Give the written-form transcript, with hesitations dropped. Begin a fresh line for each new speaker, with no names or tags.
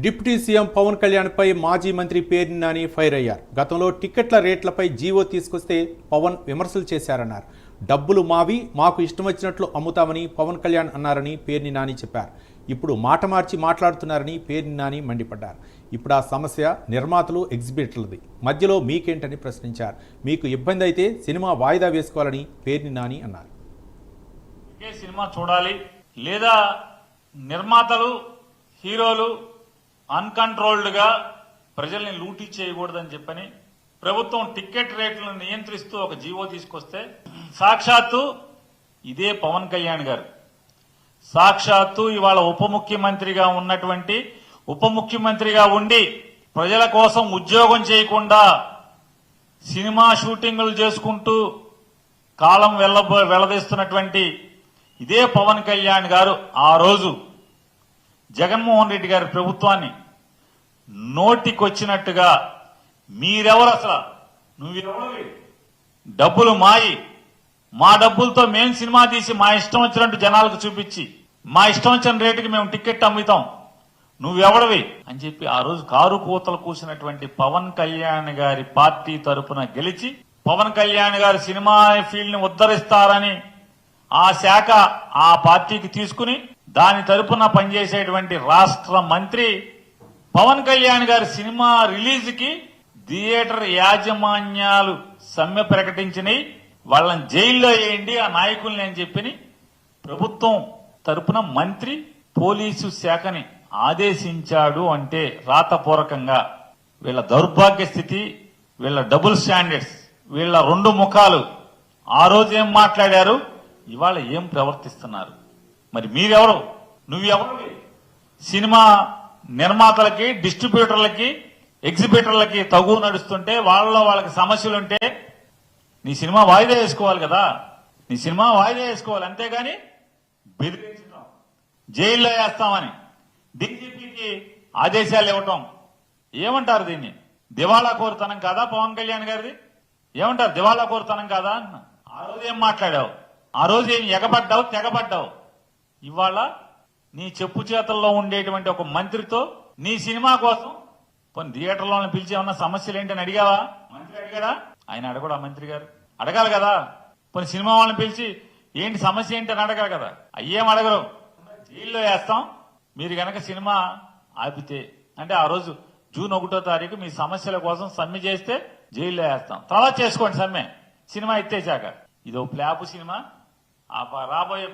Deputy CM Pawan Kalyan పై మాజీ మంత్రి Perni Nani fire అయ్యారు. గతంలో టిక్కెట్ల రేట్లపై జీవో తీసుకొస్తే పవన్ విమర్శలు చేశారన్నారు. డబ్బులు మావి, మాకు ఇష్టం వచ్చినట్లు అమ్ముతామని పవన్ కళ్యాణ్ అన్నారని పేర్ని నాని చెప్పారు. ఇప్పుడు మాట మార్చి మాట్లాడుతున్నారని పేర్ని నాని మండిపడ్డారు. ఇప్పుడు ఆ సమస్య నిర్మాతలు, ఎగ్జిబిటర్లది, మధ్యలో మీకేంటని ప్రశ్నించారు. మీకు ఇబ్బంది అయితే సినిమా వాయిదా వేసుకోవాలని పేర్ని నాని అన్నారు.
సినిమా చూడాలి లేదా నిర్మాతలు, హీరోలు అన్కంట్రోల్డ్ గా ప్రజల్ని లూటీ చేయకూడదని చెప్పని ప్రభుత్వం టికెట్ రేట్లను నియంత్రిస్తూ ఒక జీవో తీసుకొస్తే సాక్షాత్తు ఇదే పవన్ కళ్యాణ్ గారు, సాక్షాత్తు ఇవాళ ఉప ముఖ్యమంత్రిగా ఉండి ప్రజల కోసం ఉద్యోగం చేయకుండా సినిమా షూటింగులు చేసుకుంటూ కాలం వెళ్లదీస్తున్నటువంటి ఇదే పవన్ కళ్యాణ్ గారు ఆ రోజు జగన్మోహన్ రెడ్డి గారి ప్రభుత్వాన్ని నోటికొచ్చినట్టుగా మీరెవరు, అసలు నువ్వెవరు, డబ్బులు మాయి, మా డబ్బులతో మేం సినిమా తీసి మా ఇష్టం వచ్చినట్టు జనాలకు చూపించి మా ఇష్టం వచ్చిన రేటుకి మేము టికెట్ అమ్ముతాం, నువ్వెవడవి అని చెప్పి ఆ రోజు కారు కూతలు కూసినటువంటి పవన్ కళ్యాణ్ గారి పార్టీ తరపున గెలిచి పవన్ కళ్యాణ్ గారి సినిమా ఫీల్డ్ ని ఉద్ధరిస్తారని ఆ శాఖ ఆ పార్టీకి తీసుకుని దాని తరపున పనిచేసేటువంటి రాష్ట్ర మంత్రి పవన్ కళ్యాణ్ గారి సినిమా రిలీజ్ కి థియేటర్ యాజమాన్యాలు సమ్మె ప్రకటించినాయి. వాళ్ళని జైల్లో వేయండి ఆ నాయకుల్ని అని చెప్పి ప్రభుత్వం తరపున మంత్రి పోలీసు శాఖని ఆదేశించాడు. అంటే రాతపూర్వకంగా వీళ్ళ దౌర్భాగ్య స్థితి, వీళ్ళ డబుల్ స్టాండర్డ్స్, వీళ్ళ రెండు ముఖాలు ఆ రోజు ఏం మాట్లాడారు, ఇవాళ ఏం ప్రవర్తిస్తున్నారు. మరి మీరెవరు, నువ్వెవరు? సినిమా నిర్మాతలకి, డిస్ట్రిబ్యూటర్లకి, ఎగ్జిబిటర్లకి తగు నడుస్తుంటే వాళ్ళకి సమస్యలుంటే నీ సినిమా వాయిదా వేసుకోవాలి కదా, నీ సినిమా వాయిదా వేసుకోవాలి. అంతేగాని బెదిరించడం, జైల్లో వేస్తామని డీజీపీకి ఆదేశాలు ఇవ్వటం, ఏమంటారు దీన్ని? దివాళా కోరుతనం కాదా పవన్ కళ్యాణ్ గారిది? ఏమంటారు, దివాళా కోరుతనం కాదా అన్న? ఆ రోజు ఏం మాట్లాడావు, ఆ రోజు ఏం ఎగబడ్డావు, తెగబడ్డావు. ఇవాళ నీ చెప్పు చేతల్లో ఉండేటువంటి ఒక మంత్రితో నీ సినిమా కోసం కొన్ని థియేటర్లో పిలిచి ఏమన్నా సమస్యలు ఏంటని అడిగావా? మంత్రి అడిగాడా? ఆయన అడగడా? మంత్రి గారు అడగాలి కదా. కొన్ని సినిమా వాళ్ళని పిలిచి ఏంటి సమస్య ఏంటి అని అడగాలి కదా. అయ్యేం అడగరు, జైల్లో వేస్తాం మీరు గనక సినిమా ఆపితే. అంటే ఆ రోజు జూన్ 1వ తారీఖు మీ సమస్యల కోసం సమ్మె చేస్తే జైల్లో వేస్తాం, తర్వాత చేసుకోండి సమ్మె, సినిమా ఎత్తేసాక. ఇదో ప్లాపు సినిమా, రాబోయే